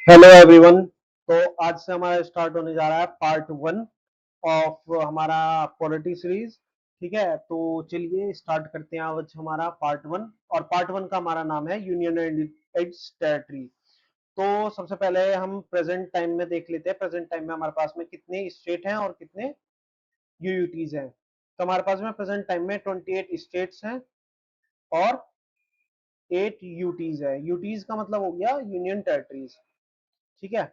Hello everyone. तो आज से हमारा स्टार्ट होने जा रहा है पार्ट 1 ऑफ हमारा पॉलिटी सीरीज। ठीक है, तो चलिए स्टार्ट करते हैं आज हमारा पार्ट 1। और पार्ट 1 का हमारा नाम है यूनियन एंड इट्स टेरिटरी। तो सबसे पहले हम प्रेजेंट टाइम में देख लेते हैं। प्रेजेंट टाइम में हमारे पास में कितने स्टेट हैं और कितने यूटीज हैं। तो हमारे पास में प्रेजेंट टाइम में 28 स्टेट्स हैं और 8 यूटीज है। यूटीज का मतलब हो गया यूनियन टेरिटरीज। ठीक है,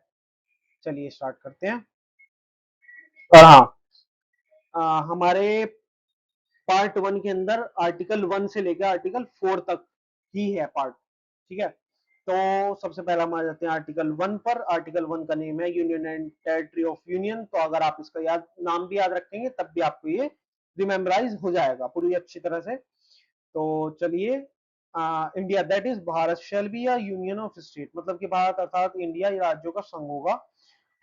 चलिए स्टार्ट करते हैं। और हाँ, हमारे पार्ट 1 के अंदर आर्टिकल 1 से लेकर आर्टिकल 4 तक ही है पार्ट। ठीक है, तो सबसे पहला हम आ जाते हैं आर्टिकल 1 पर। आर्टिकल 1 का नेम है union and territory of union. तो अगर आप इसका नाम भी याद रखेंगे तब भी आपको ये रिमेम्बराइज हो जाएगा पूरी अच्छी तरह से। तो चलिए, India that is Bharat shall be a union of state, मतलब कि भारत अर्थात इंडिया ये राज्यों का संघ होगा।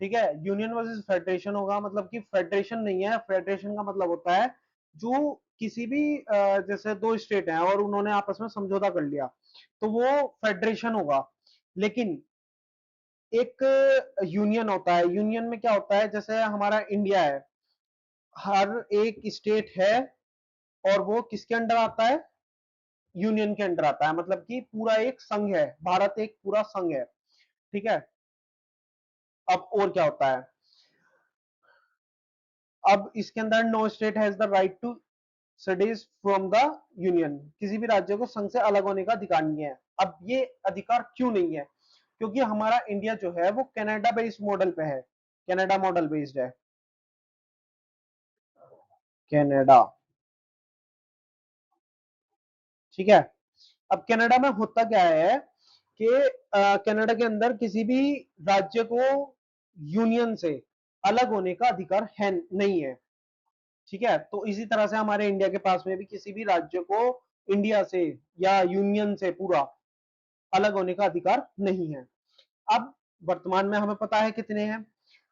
ठीक है, यूनियन वर्सेस फेडरेशन होगा, मतलब कि फेडरेशन नहीं है। फेडरेशन का मतलब होता है जो किसी भी जैसे दो स्टेट हैं और उन्होंने आपस में समझौता कर लिया तो वो फेडरेशन होगा। लेकिन एक यूनियन होता है। यूनियन में क्या होता है, जैसे हमारा इंडिया है, हर एक स्टेट है और वो किसके अंडर आता है, यूनियन के अंडर आता है। मतलब कि पूरा एक संघ है, भारत एक पूरा संघ है। ठीक है, अब और क्या होता है, अब इसके अंदर no state has the right to secede from the union, किसी भी राज्य को संघ से अलग होने का अधिकार नहीं है। अब ये अधिकार क्यों नहीं है, क्योंकि हमारा इंडिया जो है वो कनाडा बेस्ड मॉडल पे है। कनाडा मॉडल बेस्ड है, कनाडा। ठीक है, अब कनाडा में होता क्या है कि कनाडा के अंदर किसी भी राज्य को यूनियन से अलग होने का अधिकार है नहीं है। ठीक है, तो इसी तरह से हमारे इंडिया के पास में भी किसी भी राज्य को इंडिया से या यूनियन से पूरा अलग होने का अधिकार नहीं है। अब वर्तमान में हमें पता है कितने हैं।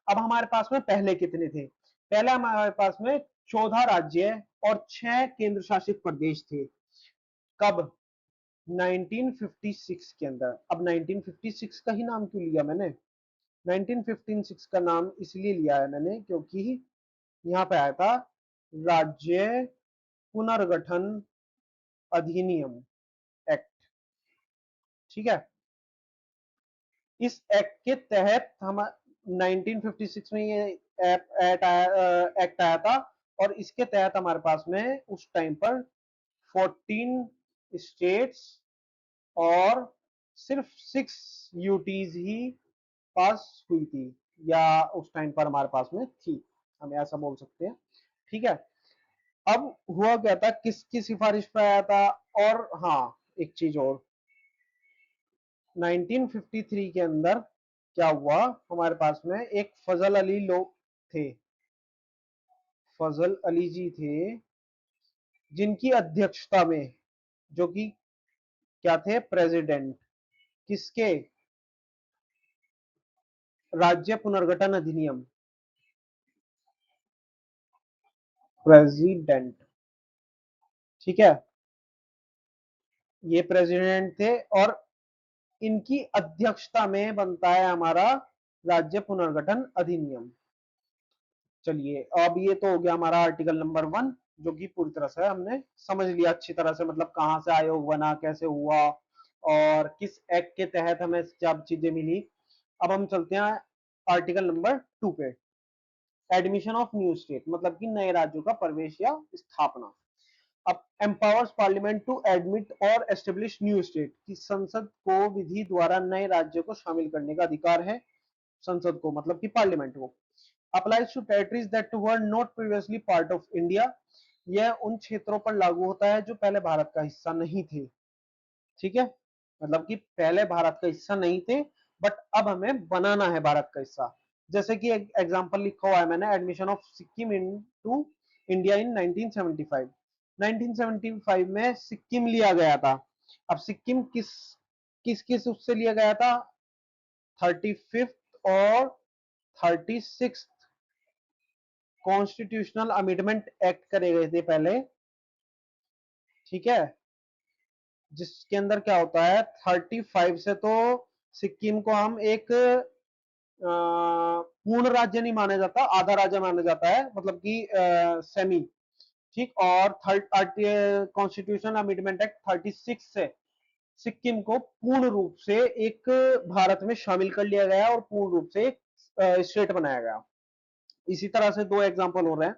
अब हमारे पास में पहले कितने थे, पहले हमारे पास में 14 राज्य और 6 केंद्र शासित प्रदेश थे। कब, 1956 के अंदर। अब 1956 का ही नाम क्यों लिया मैंने, 1956 का नाम इसलिए लिया है मैंने क्योंकि यहाँ पे आया था राज्य पुनर्गठन अधिनियम एक्ट। ठीक है, इस एक्ट के तहत हम 1956 में ये एक्ट आया था और इसके तहत हमारे पास में उस टाइम पर 14 स्टेट्स और सिर्फ 6 यूटीज ही पास हुई थी, या उस टाइम पर हमारे पास में थी, हम ऐसा बोल सकते हैं। ठीक है, अब हुआ क्या था, किसकी सिफारिश पे आया था। और हाँ, एक चीज और, 1953 के अंदर क्या हुआ, हमारे पास में एक फजल अली लोग थे, फजल अली जी थे, जिनकी अध्यक्षता में, जो कि क्या थे, प्रेसिडेंट किसके, राज्य पुनर्गठन अधिनियम, प्रेसिडेंट। ठीक है, ये प्रेसिडेंट थे और इनकी अध्यक्षता में बनता है हमारा राज्य पुनर्गठन अधिनियम। चलिए, अब ये तो हो गया हमारा आर्टिकल नंबर 1, जो कि पूरी तरह से हमने समझ लिया अच्छी तरह से, मतलब कहाँ से आयोग बना, कैसे हुआ और किस एक्ट के तहत हमें सब चीजें मिली। अब हम चलते हैं आर्टिकल नंबर 2 पे, एडमिशन ऑफ न्यू स्टेट, मतलब कि नए राज्यों का प्रवेश या स्थापना। अब एम्पावर्स पार्लियामेंट टू एडमिट और एस्टेब्लिश न्यू स्टेट, की संसद को विधि द्वारा नए राज्यों को शामिल करने का अधिकार है। संसद को मतलब कि पार्लियामेंट को। Applies to territories that were not previously part of India, यह उन क्षेत्रों पर लागू होता है जो पहले भारत का हिस्सा नहीं थे। ठीक है, मतलब कि पहले भारत का हिस्सा नहीं थे बट अब हमें बनाना है भारत का हिस्सा। जैसे कि एक एग्जांपल लिखा हुआ है मैंने, admission of Sikkim into India in 1975। 1975 में सिक्किम लिया गया था। अब सिक्किम किस किस किस उससे लिया गया था, 35th और 36th कॉन्स्टिट्यूशनल अमेंडमेंट एक्ट करे गए थे पहले। ठीक है, जिसके अंदर क्या होता है, 35 से तो सिक्किम को हम एक पूर्ण राज्य नहीं माना जाता, आधा राज्य माना जाता है, मतलब कि सेमी। ठीक, और थर्ड कॉन्स्टिट्यूशन अमेंडमेंट एक्ट 36 से सिक्किम को पूर्ण रूप से एक भारत में शामिल कर लिया गया और पूर्ण रूप से एक स्टेट बनाया गया। इसी तरह से दो एग्जांपल हो रहे हैं,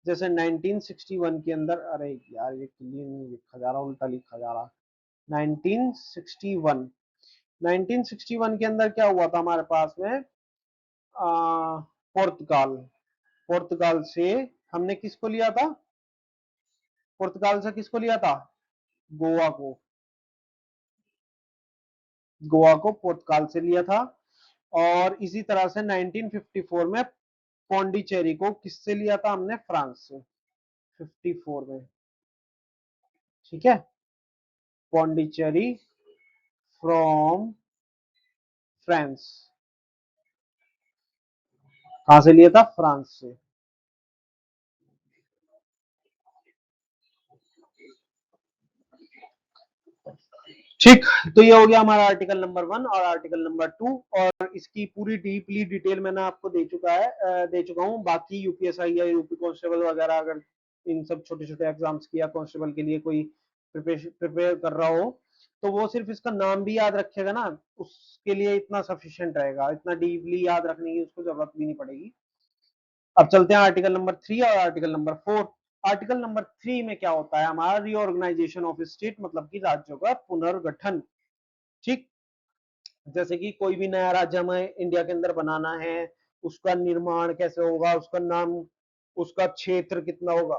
जैसे 1961 के अंदर, अरे यार ये क्लियर नहीं लिखा जा रहा, उल्टा लिखा जा रहा। 1961 1961 के अंदर क्या हुआ था हमारे पास में, पुर्तगाल पुर्तगाल से हमने किसको लिया था, पुर्तगाल से किसको लिया था, गोवा को, गोवा को पुर्तगाल से लिया था। और इसी तरह से 1954 में पौंडीचेरी को किससे लिया था हमने, फ्रांस से, 54 में। ठीक है, पौंडीचेरी फ्रॉम फ्रांस, कहां से लिया था, फ्रांस से। ठीक, तो ये हो गया हमारा आर्टिकल नंबर 1 और आर्टिकल नंबर 2, और इसकी पूरी डीपली डिटेल मैंने आपको दे चुका हूँ। बाकी यूपीएसआई या यूपी कांस्टेबल वगैरह अगर इन सब छोटे छोटे एग्जाम्स की या कांस्टेबल के लिए कोई प्रिपेयर कर रहा हो, तो वो सिर्फ इसका नाम भी याद रखेगा ना, उसके लिए इतना सफिशियंट रहेगा, इतना डीपली याद रखने की उसको जरूरत भी नहीं पड़ेगी। अब चलते हैं आर्टिकल नंबर 3 और आर्टिकल नंबर 4। आर्टिकल नंबर 3 में क्या होता है हमारा, रीऑर्गेनाइजेशन ऑफ स्टेट, मतलब कि राज्यों का पुनर्गठन। ठीक, जैसे कि कोई भी नया राज्य हमें इंडिया के अंदर बनाना है, उसका निर्माण कैसे होगा, उसका नाम, उसका क्षेत्र कितना होगा,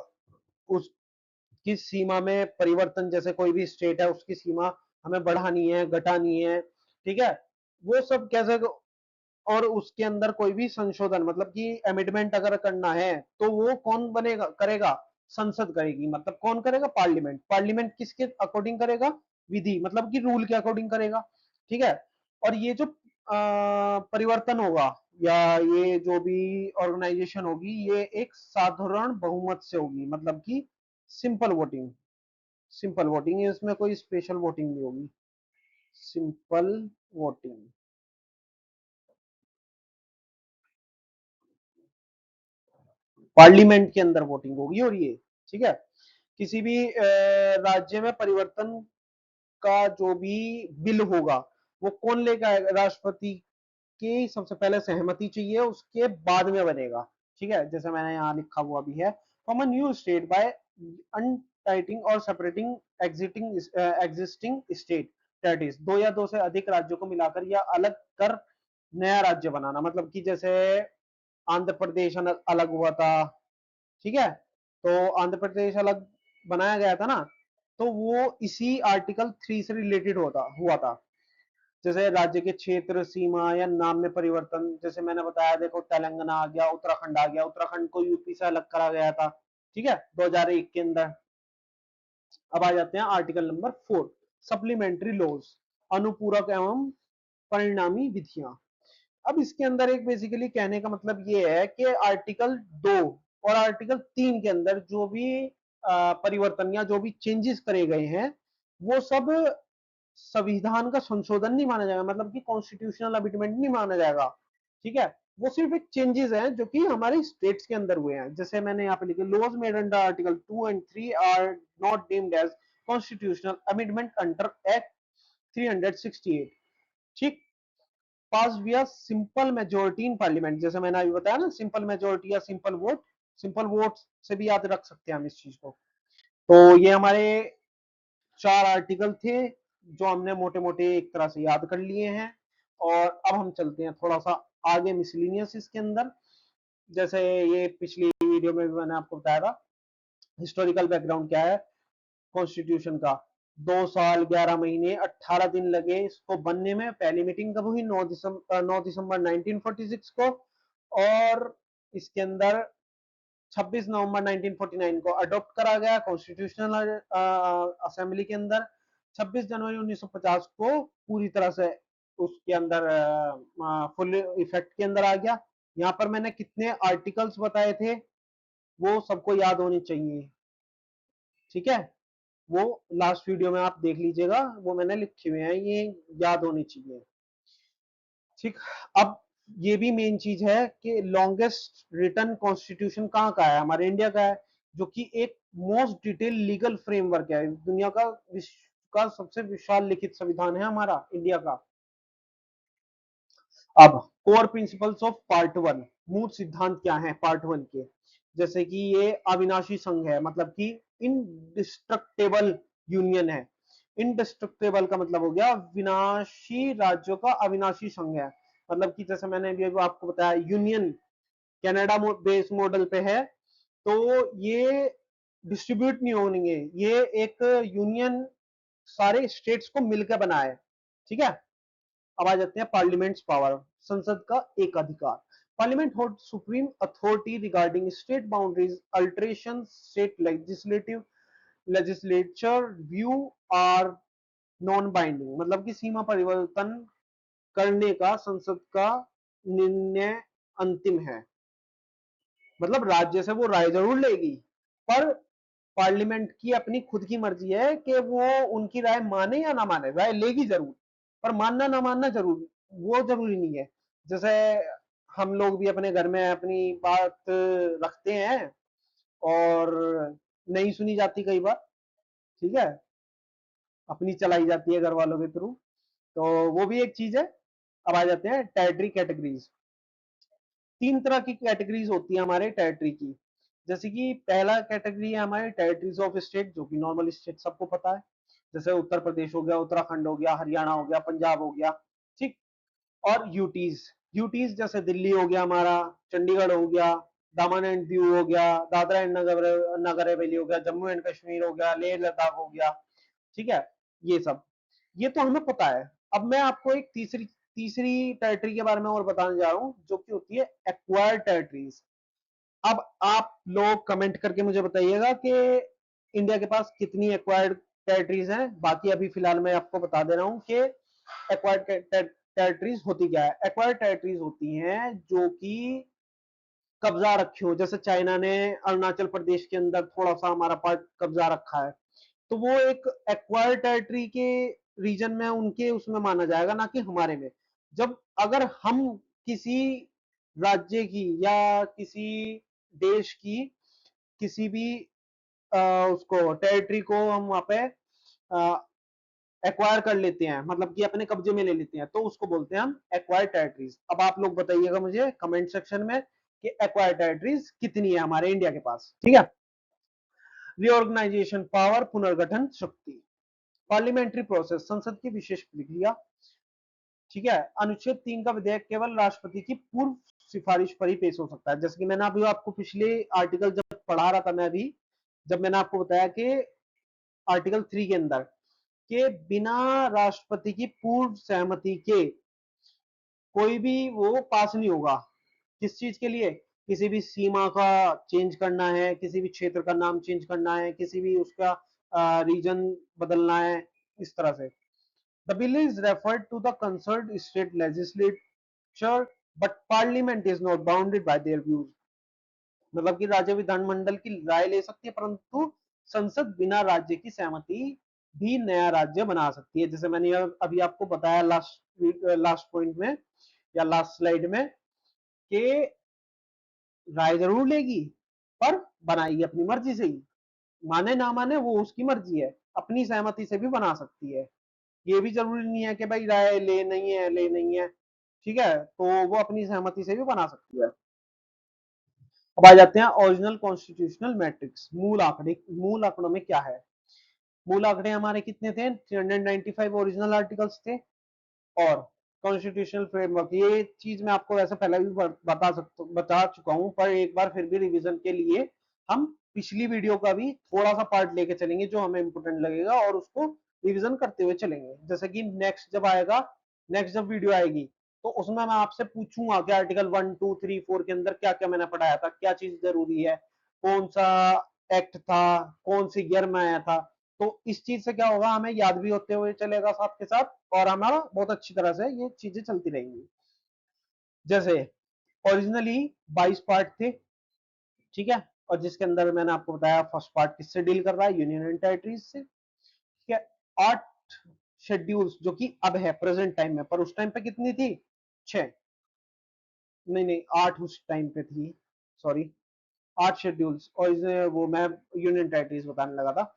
उसकी सीमा में परिवर्तन, जैसे कोई भी स्टेट है उसकी सीमा हमें बढ़ानी है, घटानी है, ठीक है, वो सब कैसे, और उसके अंदर कोई भी संशोधन, मतलब कि अमेंडमेंट अगर करना है तो वो कौन बनेगा, करेगा, संसद करेगी। मतलब कौन करेगा, पार्लियामेंट। पार्लियामेंट किसके अकॉर्डिंग करेगा, विधि, मतलब कि रूल के अकॉर्डिंग करेगा। ठीक है, और ये जो परिवर्तन होगा या ये जो भी ऑर्गेनाइजेशन होगी, ये एक साधारण बहुमत से होगी, मतलब कि सिंपल वोटिंग, सिंपल वोटिंग, इसमें कोई स्पेशल वोटिंग नहीं होगी, सिंपल वोटिंग, पार्लियामेंट के अंदर वोटिंग होगी। और ये ठीक है, किसी भी राज्य में परिवर्तन का जो भी बिल होगा वो कौन लेकर आएगा, राष्ट्रपति की सबसे पहले सहमति चाहिए, उसके बाद में बनेगा। ठीक है, जैसे मैंने यहाँ लिखा हुआ भी है, from a new state by uniting और separating existing state, that is दो या दो से अधिक राज्यों को मिलाकर या अलग कर नया राज्य बनाना। मतलब कि जैसे आंध्र प्रदेश अलग हुआ था, ठीक है, तो आंध्र प्रदेश अलग बनाया गया था ना, तो वो इसी आर्टिकल 3 से रिलेटेड होता हुआ था। जैसे राज्य के क्षेत्र, सीमा या नाम में परिवर्तन, जैसे मैंने बताया, देखो तेलंगाना आ गया, उत्तराखंड आ गया, उत्तराखंड को यूपी से अलग करा गया था, ठीक है, 2001 के अंदर। अब आ जाते हैं आर्टिकल नंबर 4, सप्लीमेंट्री लॉज, अनुपूरक एवं परिणामी विधियां। अब इसके अंदर एक बेसिकली कहने का मतलब ये है कि आर्टिकल 2 और आर्टिकल 3 के अंदर जो भी परिवर्तन या जो भी चेंजेस करे गए हैं, वो सब संविधान का संशोधन नहीं माना जाएगा, मतलब कि कॉन्स्टिट्यूशनल अमेंडमेंट नहीं माना जाएगा। ठीक है, वो सिर्फ एक चेंजेस हैं जो कि हमारे स्टेट्स के अंदर हुए हैं। जैसे मैंने यहाँ पे लिखे, laws made under article 2 and 3 are not deemed as constitutional amendment under act 368। ठीक, पास विया सिंपल मेजोरिटी इन पार्लियामेंट, जैसे मैंने अभी बताया ना, सिंपल मेजोरिटी या सिंपल वोट से भी याद रख सकते हैं हम इस चीज को। तो ये हमारे 4 आर्टिकल थे जो हमने मोटे मोटे एक तरह से याद कर लिए हैं। और अब हम चलते हैं थोड़ा सा आगे मिसलिनियस इसके अंदर। जैसे ये पिछली वीडियो में भी मैंने आपको बताया था, हिस्टोरिकल बैकग्राउंड क्या है कॉन्स्टिट्यूशन का। 2 साल 11 महीने 18 दिन लगे इसको बनने में। पहली मीटिंग कब हुई, 9 दिसंबर 1946 को, और इसके अंदर 26 नवंबर 1949 को अडॉप्ट करा गया कॉन्स्टिट्यूशनल असेंबली के अंदर। 26 जनवरी 1950 को पूरी तरह से उसके अंदर फुल इफेक्ट के अंदर आ गया। यहाँ पर मैंने कितने आर्टिकल्स बताए थे वो सबको याद होने चाहिए, ठीक है, वो लास्ट वीडियो में आप देख लीजिएगा, वो मैंने लिखे हुए हैं, ये याद होनी चाहिए। ठीक। अब ये भी मेन चीज है कि लॉन्गेस्ट रिटन कॉन्स्टिट्यूशन कहाँ का है, हमारे इंडिया का है, जो कि एक मोस्ट डिटेल लीगल फ्रेमवर्क है, दुनिया का विश्व का सबसे विशाल लिखित संविधान है हमारा इंडिया का। अब core principles of part one, मूल सिद्धांत क्या है पार्ट वन के, जैसे कि ये अविनाशी संघ है, मतलब कि इनडिस्ट्रक्टेबल यूनियन है। इनडिस्ट्रक्टेबल का मतलब हो गया विनाशी राज्यों का अविनाशी संघ है, मतलब कि जैसे मैंने अभी आपको बताया यूनियन कनाडा बेस मॉडल पे है, तो ये डिस्ट्रीब्यूट नहीं होंगे, ये एक यूनियन सारे स्टेट्स को मिलकर बना है। ठीक है। अब आ जाते हैं पार्लियामेंट्स पावर, संसद का एक अधिकार। Parliament hold supreme authority regarding state boundaries alteration, state legislative legislature view are non binding, मतलब कि सीमा परिवर्तन करने का संसद का निर्णय अंतिम है, मतलब राज्य से वो राय जरूर लेगी, पर पार्लियामेंट की अपनी खुद की मर्जी है कि वो उनकी राय माने या ना माने, राय लेगी जरूर, पर मानना ना मानना जरूर वो जरूरी नहीं है। जैसे हम लोग भी अपने घर में अपनी बात रखते हैं और नहीं सुनी जाती कई बार, ठीक है, अपनी चलाई जाती है घर वालों के थ्रू, तो वो भी एक चीज है। अब आ जाते हैं टेरिटरी कैटेगरीज। तीन तरह की कैटेगरीज होती है हमारे टेरिटरी की, जैसे कि पहला कैटेगरी है हमारे टेरिटरीज ऑफ स्टेट, जो कि नॉर्मल स्टेट सबको पता है, जैसे उत्तर प्रदेश हो गया, उत्तराखंड हो गया, हरियाणा हो गया, पंजाब हो गया। ठीक। और यूटीज, यूटीज जैसे दिल्ली हो गया हमारा, चंडीगढ़ हो गया, दामन एंड दीव हो गया, दादरा एंड नगर नगर हवेली हो गया, जम्मू एंड कश्मीर हो गया, लेह लद्दाख हो गया। ठीक है। ये सब, ये तो हमें पता है। अब मैं आपको एक तीसरी तीसरी टेरिटरी के बारे में और बताने जा रहा हूं, जो कि होती है एक्वायर्ड टेरिटरीज। अब आप लोग कमेंट करके मुझे बताइएगा कि इंडिया के पास कितनी एक्वायर्ड टेरिटरीज हैं। बाकी अभी फिलहाल मैं आपको बता दे रहा हूं कि एक्वायर्ड टेरिटरीज होती क्या है। एक्वायर्ड टेरिटरीज होती हैं जो कि कब्जा रखी हो, जैसे चाइना ने अरुणाचल प्रदेश के अंदर थोड़ा सा हमारा पार्ट कब्जा रखा है, तो वो एक एक्वायर्ड टेरिटरी के रीजन में उनके उसमें माना जाएगा, ना कि हमारे में। जब अगर हम किसी राज्य की या किसी देश की किसी भी उसको टेरिटरी को हम वहां पे एक्वायर कर लेते हैं, मतलब कि अपने कब्जे में ले लेते हैं, तो उसको बोलते हैं हम एक्वायर्ड टेरिटरीज। अब आप लोग बताइएगा मुझे कमेंट सेक्शन में कि एक्वायर्ड टेरिटरीज कितनी है हमारे इंडिया के पास। ठीक है। रीऑर्गेनाइजेशन पावर, पुनर्गठन शक्ति। पार्लियामेंट्री प्रोसेस, संसद की विशेष प्रक्रिया। ठीक है। अनुच्छेद 3 का विधेयक केवल राष्ट्रपति की पूर्व सिफारिश पर ही पेश हो सकता है, जैसे कि मैंने अभी आपको पिछले आर्टिकल जब पढ़ा रहा था, मैं अभी जब मैंने आपको बताया कि आर्टिकल 3 के अंदर के बिना राष्ट्रपति की पूर्व सहमति के कोई भी वो पास नहीं होगा। किस चीज के लिए, किसी भी सीमा का चेंज करना है, किसी भी क्षेत्र का नाम चेंज करना है, किसी भी उसका रीजन बदलना है, इस तरह से। The bill is referred to the concern state legislature but parliament is not bounded by their views, मतलब कि राज्य विधानमंडल की राय ले सकती है, परंतु संसद बिना राज्य की सहमति भी नया राज्य बना सकती है, जैसे मैंने अभी आपको बताया लास्ट लास्ट पॉइंट में या लास्ट स्लाइड में, कि राय जरूर लेगी पर बनाएगी अपनी मर्जी से ही, माने ना माने वो उसकी मर्जी है, अपनी सहमति से भी बना सकती है। ये भी जरूरी नहीं है कि भाई राय ले नहीं है, ले नहीं है। ठीक है, तो वो अपनी सहमति से भी बना सकती है। अब आ जाते हैं ओरिजिनल कॉन्स्टिट्यूशनल मैट्रिक्स, मूल आंकड़े। मूल आंकड़ों में क्या है, मूल आंकड़े हमारे कितने थे, 395 ओरिजिनल आर्टिकल्स थे। और कॉन्स्टिट्यूशनल फ्रेमवर्क, ये चीज मैं आपको वैसे पहले भी बता चुका हूं, पर एक बार फिर भी रिवीजन के लिए हम पिछली वीडियो का भी थोड़ा सा पार्ट लेके चलेंगे जो हमें इंपोर्टेंट लगेगा, और उसको रिवीजन करते हुए चलेंगे। जैसे कि नेक्स्ट जब आएगा, नेक्स्ट जब वीडियो आएगी, तो उसमें मैं आपसे पूछूंगा कि आर्टिकल 1 2 3 4 के अंदर क्या क्या मैंने पढ़ाया था, क्या चीज जरूरी है, कौन सा एक्ट था, कौन सी ईयर में आया था। तो इस चीज से क्या होगा, हमें याद भी होते हुए चलेगा साथ के साथ, और हमारा बहुत अच्छी तरह से ये चीजें चलती रहेंगी। जैसे ओरिजिनली 22 पार्ट थे, ठीक है, और जिसके अंदर मैंने आपको बताया फर्स्ट पार्ट किससे डील कर रहा है, यूनियन एंड टेरिटरीज से। ठीक है। 8 शेड्यूल्स जो कि अब है प्रेजेंट टाइम में, पर उस टाइम पे कितनी थी, 6, नहीं नहीं 8 उस टाइम पे थी, सॉरी 8 शेड्यूल्स, और वो मैं यूनियन टेरिटरीज बताने लगा था।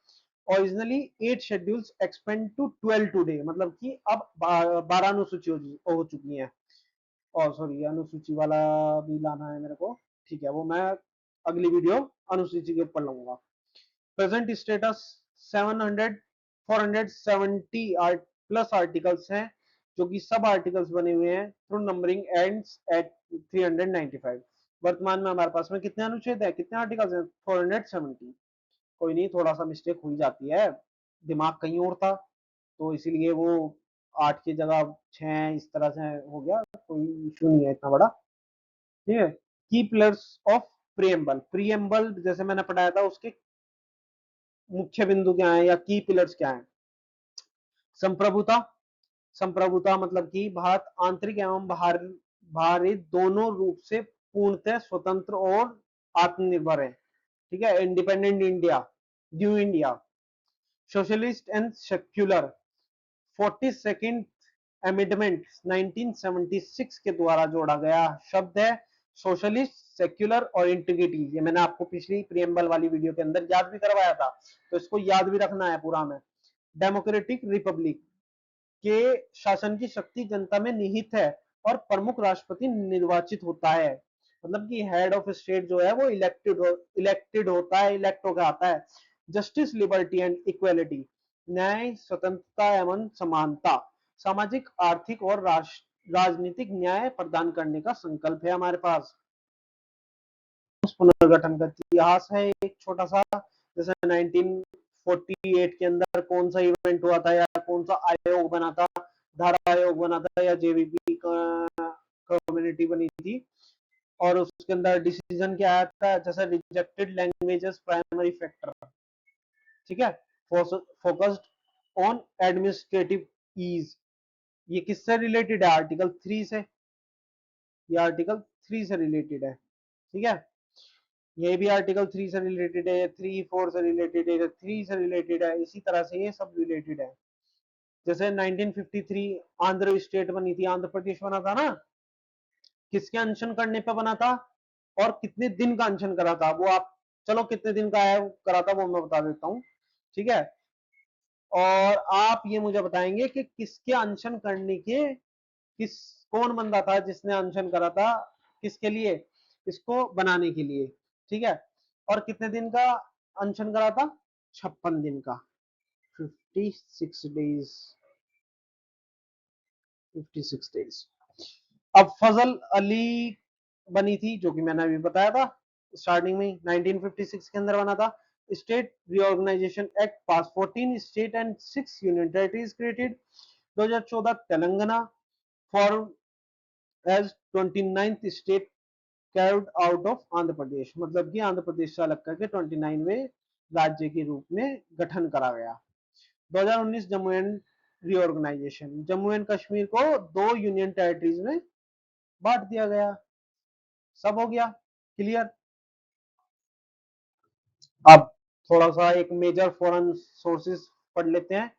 Originally 8 schedules expand to 12 today, मतलब कि अब 12 अनुसूची हो चुकी हैं। और सॉरी अनुसूची वाला भी लाना है मेरे को, ठीक है वो मैं अगली वीडियो अनुसूची के ऊपर लाऊंगा। प्रेजेंट स्टेटस 700 470 प्लस आर्टिकल्स हैं, जो कि सब आर्टिकल्स बने हुए हैं थ्रू नंबरिंग एंड्स एट 395। वर्तमान में हमारे पास में कितने अनुच्छेद है, कितने आर्टिकल्स हैं, 470। कोई नहीं, थोड़ा सा मिस्टेक हुई जाती है, दिमाग कहीं और था, तो इसीलिए वो 8 की जगह 6 इस तरह से हो गया, कोई इशू नहीं है इतना बड़ा। ठीक है, की पिलर्स ऑफ प्रियम्बल, प्रियम्बल जैसे मैंने पढ़ाया था उसके मुख्य बिंदु क्या है या की पिलर्स क्या है। संप्रभुता, संप्रभुता मतलब कि भारत आंतरिक एवं बाहरी दोनों रूप से पूर्णतः स्वतंत्र और आत्मनिर्भर है। ठीक है, independent India, new India. Socialist and secular, 42nd amendment 1976 के द्वारा जोड़ा गया शब्द है सोशलिस्ट, सेक्युलर और इंटीग्रिटी। ये मैंने आपको पिछली प्रियम्बल वाली वीडियो के अंदर याद भी करवाया था, तो इसको याद भी रखना है पूरा में। डेमोक्रेटिक रिपब्लिक के शासन की शक्ति जनता में निहित है और प्रमुख राष्ट्रपति निर्वाचित होता है, मतलब कि हेड ऑफ स्टेट जो है वो इलेक्टेड होता है, इलेक्ट होकर आता है। जस्टिस, लिबर्टी एंड इक्वेलिटी, न्याय, स्वतंत्रता एवं समानता, सामाजिक, आर्थिक और राजनीतिक न्याय प्रदान करने का संकल्प है हमारे पास। पुनर्गठन का इतिहास है एक छोटा सा, जैसे 1948 के अंदर कौन सा इवेंट हुआ था या कौन सा आयोग बना था, धारा आयोग बना था या जेवीपी कम्युनिटी बनी थी, और उसके अंदर डिसीजन क्या आया था, जैसे रिजेक्टेड लैंग्वेजेस प्राइमरी फैक्टर। ठीक है, फोकस्ड ऑन एडमिनिस्ट्रेटिव ईज, ये किससे रिलेटेड है, आर्टिकल 3 से, ये आर्टिकल 3 से रिलेटेड है। ठीक है, ये भी आर्टिकल 3 से रिलेटेड है, 3 4 से रिलेटेड है, 3 से रिलेटेड है, इसी तरह से ये सब रिलेटेड है। जैसे 1953 आंध्र स्टेट बनी थी, आंध्र प्रदेश बना था ना, किसके अनशन करने पे बना था और कितने दिन का अनशन करा था, वो आप, चलो कितने दिन का है करा था वो मैं बता देता हूँ। ठीक है, और आप ये मुझे बताएंगे कि किसके अनशन करने के, किस, कौन बंदा था जिसने अनशन करा था, किसके लिए, इसको बनाने के लिए। ठीक है, और कितने दिन का अनशन करा था, 56 दिन का, 56 डेज, 56 डेज। अब फजल अली बनी थी, जो कि मैंने अभी बताया था स्टार्टिंग में, 1956 के अंदर बना था। State reorganisation act pass, 14 state and 6 union territories created. 2014 Telangana form as 29th state carved out of Andhra Pradesh, मतलब कि आंध्र प्रदेश से अलग करके 29वें राज्य के रूप में गठन करा गया। 2019 Jammu and reorganisation, Jammu and Kashmir को 2 यूनियन टेरिटरीज में बांट दिया गया। सब हो गया क्लियर। अब थोड़ा सा एक मेजर फॉरेन सोर्सेस पढ़ लेते हैं।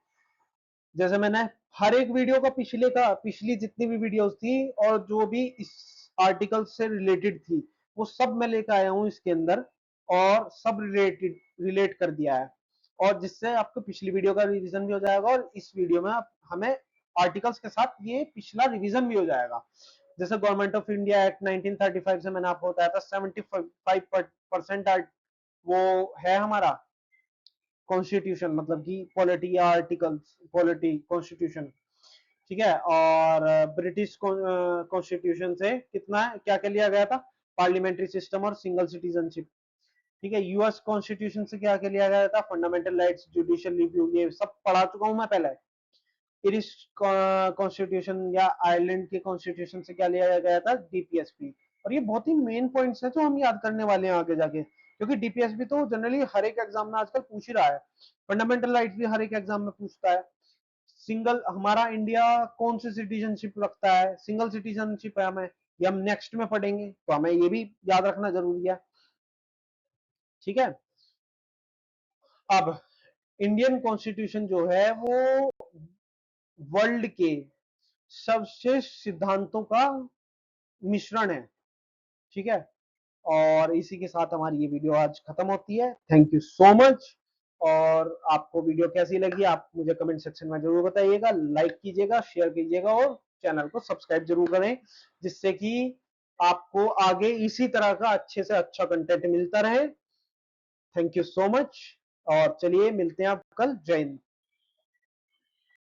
जैसे मैंने हर एक वीडियो का पिछली जितनी भी वीडियोस थी और जो भी इस आर्टिकल से रिलेटेड थी, वो सब मैं लेकर आया हूं इसके अंदर, और सब रिलेट कर दिया है, और जिससे आपको पिछली वीडियो का रिवीजन भी हो जाएगा और इस वीडियो में हमें आर्टिकल्स के साथ ये पिछला रिवीजन भी हो जाएगा। जैसे गवर्नमेंट ऑफ इंडिया एक्ट 1935 से मैंने आपको बताया था 75% वो है हमारा कॉन्स्टिट्यूशन, मतलब कि पॉलिटी या आर्टिकल्स, पॉलिटी कॉन्स्टिट्यूशन। ठीक है, और ब्रिटिश कॉन्स्टिट्यूशन से कितना है, क्या क्या लिया गया था, पार्लियामेंट्री सिस्टम और सिंगल सिटीजनशिप। ठीक है, यूएस कॉन्स्टिट्यूशन से क्या क्या लिया गया था, फंडामेंटल राइट्स, जुडिशियल रिव्यू, ये सब पढ़ा चुका हूं मैं पहले। इरिश कॉन्स्टिट्यूशन या आयरलैंड के कॉन्स्टिट्यूशन से क्या लिया गया था, डीपीएसपी। और ये बहुत ही मेन पॉइंट्स है जो हम याद करने वाले हैं आगे जाके, क्योंकि डीपीएसपी तो जनरली हर एक एग्जाम में आजकल पूछ ही रहा है, फंडामेंटल राइट्स भी हर एक एग्जाम में पूछता है। सिंगल, हमारा इंडिया कौन सी सिटीजनशिप रखता है, सिंगल सिटीजनशिप है हमें, ये हम नेक्स्ट में पढ़ेंगे, तो हमें ये भी याद रखना जरूरी है। ठीक है, अब इंडियन कॉन्स्टिट्यूशन जो है वो वर्ल्ड के सर्वश्रेष्ठ सिद्धांतों का मिश्रण है। ठीक है, और इसी के साथ हमारी ये वीडियो आज खत्म होती है। Thank you so much. और आपको वीडियो कैसी लगी आप मुझे कमेंट सेक्शन में जरूर बताइएगा, लाइक कीजिएगा, शेयर कीजिएगा और चैनल को सब्सक्राइब जरूर करें, जिससे कि आपको आगे इसी तरह का अच्छे से अच्छा कंटेंट मिलता रहे। थैंक यू सो मच और चलिए मिलते हैं आप कल। जय हिंद।